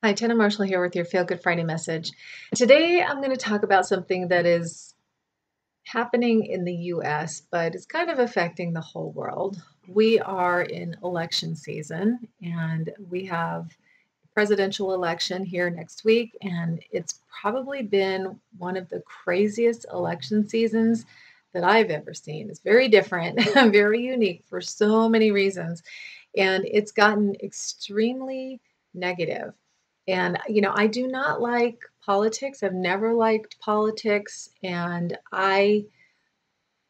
Hi, Tanna Marshall here with your Feel Good Friday message. Today I'm going to talk about something that is happening in the US, but it's kind of affecting the whole world. We are in election season and we have a presidential election here next week, and it's probably been one of the craziest election seasons that I've ever seen. It's very different, very unique for so many reasons, and it's gotten extremely negative. And, I do not like politics. I've never liked politics, and I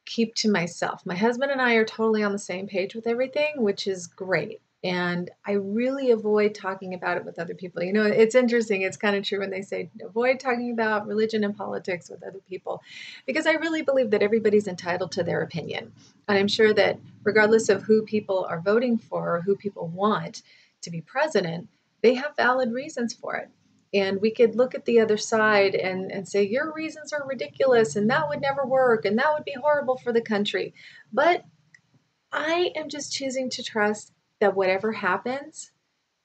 keep to myself. My husband and I are totally on the same page with everything, which is great. And I really avoid talking about it with other people. It's interesting. It's kind of true when they say avoid talking about religion and politics with other people, because I really believe that everybody's entitled to their opinion. And I'm sure that regardless of who people are voting for or who people want to be president, they have valid reasons for it. And we could look at the other side and say, your reasons are ridiculous and that would never work and that would be horrible for the country. But I am just choosing to trust that whatever happens,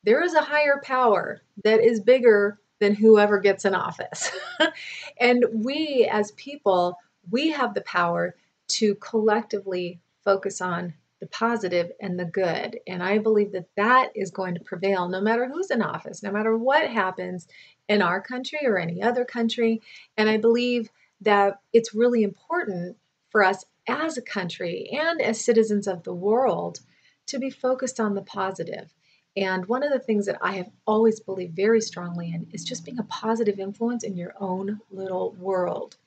there is a higher power that is bigger than whoever gets in office. And we as people, we have the power to collectively focus on the positive and the good. And I believe that that is going to prevail no matter who's in office, no matter what happens in our country or any other country. And I believe that it's really important for us as a country and as citizens of the world to be focused on the positive. And one of the things that I have always believed very strongly in is just being a positive influence in your own little world,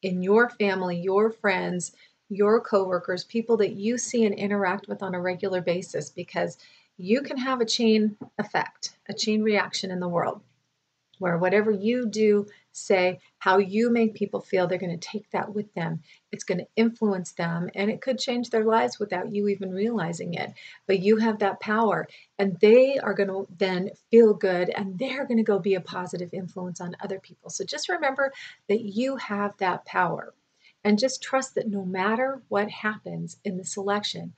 in your family, your friends, your coworkers, people that you see and interact with on a regular basis, because you can have a chain effect, a chain reaction in the world where whatever you do, say, how you make people feel, they're going to take that with them. It's going to influence them, and it could change their lives without you even realizing it. But you have that power, and they are going to then feel good, and they're going to go be a positive influence on other people. So just remember that you have that power, and just trust that no matter what happens in this election,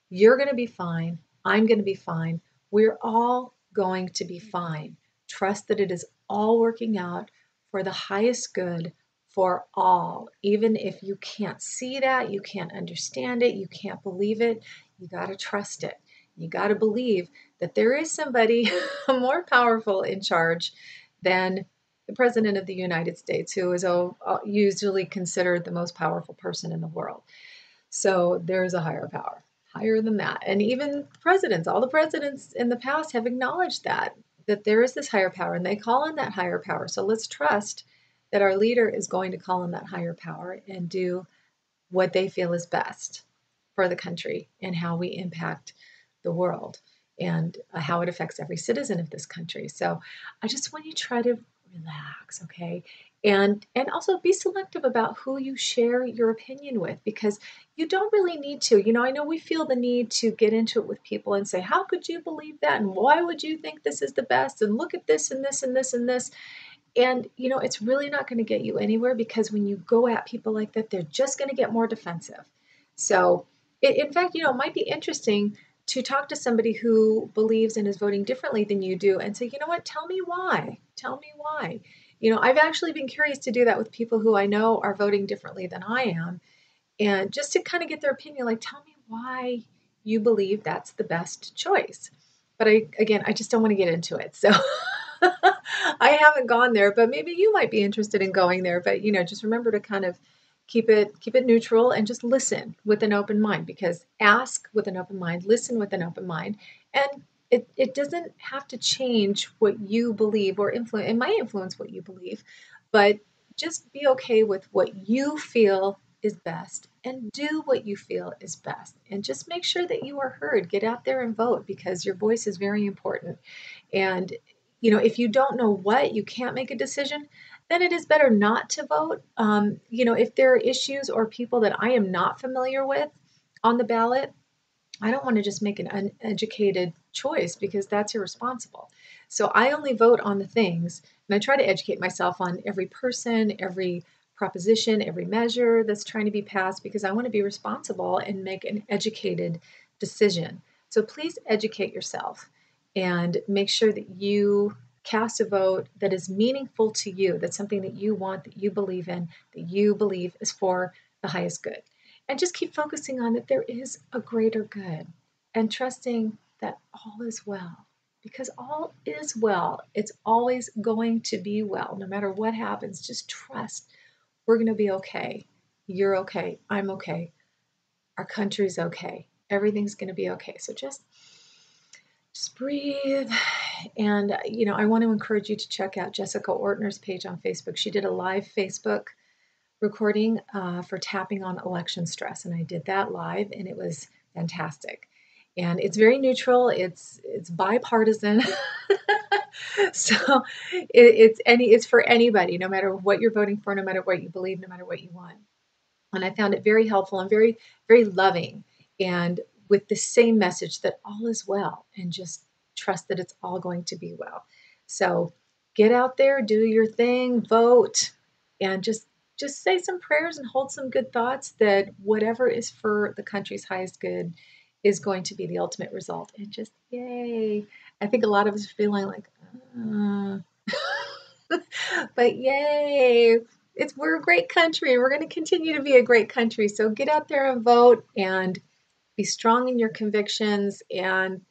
you're going to be fine. I'm going to be fine. We're all going to be fine. Trust that it is all working out for the highest good for all. Even if you can't see that, you can't understand it, you can't believe it, you got to trust it. You got to believe that there is somebody more powerful in charge than the President of the United States, who is usually considered the most powerful person in the world. So there's a higher power, higher than that. And even presidents, all the presidents in the past have acknowledged that there is this higher power, and they call on that higher power. So let's trust that our leader is going to call on that higher power and do what they feel is best for the country and how we impact the world and how it affects every citizen of this country. So I just want you to try to relax, okay? And also be selective about who you share your opinion with, because you don't really need to. I know we feel the need to get into it with people and say, how could you believe that? And why would you think this is the best? And look at this and this and this and this. And, it's really not going to get you anywhere, because when you go at people like that, they're just going to get more defensive. So, in fact, it might be interesting to talk to somebody who believes and is voting differently than you do and say, you know what, tell me why. Tell me why. I've actually been curious to do that with people who I know are voting differently than I am, and just to kind of get their opinion, like, tell me why you believe that's the best choice. But I just don't want to get into it. So I haven't gone there, but maybe you might be interested in going there. But just remember to kind of keep it neutral and just listen with an open mind, because ask with an open mind, listen with an open mind, and it doesn't have to change what you believe or influence. It might influence what you believe, but just be okay with what you feel is best and do what you feel is best. And just make sure that you are heard. Get out there and vote, because your voice is very important. And, if you don't know what, you can't make a decision, then it is better not to vote. If there are issues or people that I am not familiar with on the ballot, I don't want to just make an uneducated choice, because that's irresponsible. So I only vote on the things, and I try to educate myself on every person, every proposition, every measure that's trying to be passed, because I want to be responsible and make an educated decision. So please educate yourself and make sure that you cast a vote that is meaningful to you, that's something that you want, that you believe in, that you believe is for the highest good. And just keep focusing on that there is a greater good and trusting that all is well. Because all is well. It's always going to be well. No matter what happens, just trust we're going to be okay. You're okay. I'm okay. Our country's okay. Everything's going to be okay. So just breathe. And, I want to encourage you to check out Jessica Ortner's page on Facebook. She did a live Facebook recording for tapping on election stress. And I did that live, and it was fantastic. And it's very neutral. It's bipartisan. So it's for anybody, no matter what you're voting for, no matter what you believe, no matter what you want. And I found it very helpful and very, very loving, and with the same message that all is well, and just trust that it's all going to be well. So get out there, do your thing, vote, and just say some prayers and hold some good thoughts that whatever is for the country's highest good is going to be the ultimate result. And just yay. I think a lot of us are feeling like, but yay, we're a great country. We're going to continue to be a great country. So get out there and vote, and be strong in your convictions, and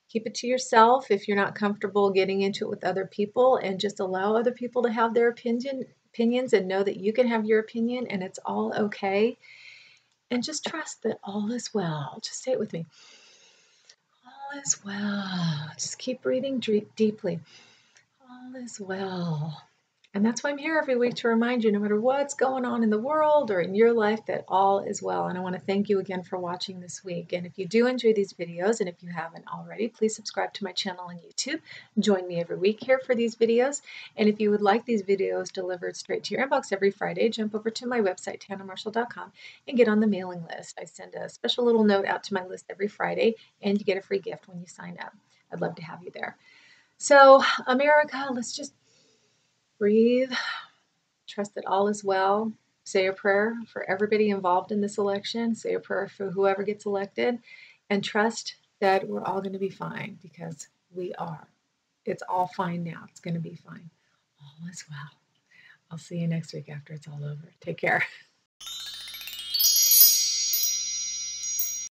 keep it to yourself if you're not comfortable getting into it with other people, and just allow other people to have their opinions, and know that you can have your opinion and it's all okay. And just trust that all is well. Just say it with me. All is well. Just keep breathing deeply. All is well. And that's why I'm here every week, to remind you, no matter what's going on in the world or in your life, that all is well. And I want to thank you again for watching this week. And if you do enjoy these videos, and if you haven't already, please subscribe to my channel on YouTube. Join me every week here for these videos. And if you would like these videos delivered straight to your inbox every Friday, jump over to my website, tannamarshall.com, and get on the mailing list. I send a special little note out to my list every Friday, and you get a free gift when you sign up. I'd love to have you there. So, America, let's just breathe. Trust that all is well. Say a prayer for everybody involved in this election. Say a prayer for whoever gets elected, and trust that we're all going to be fine, because we are. It's all fine now. It's going to be fine. All is well. I'll see you next week after it's all over. Take care.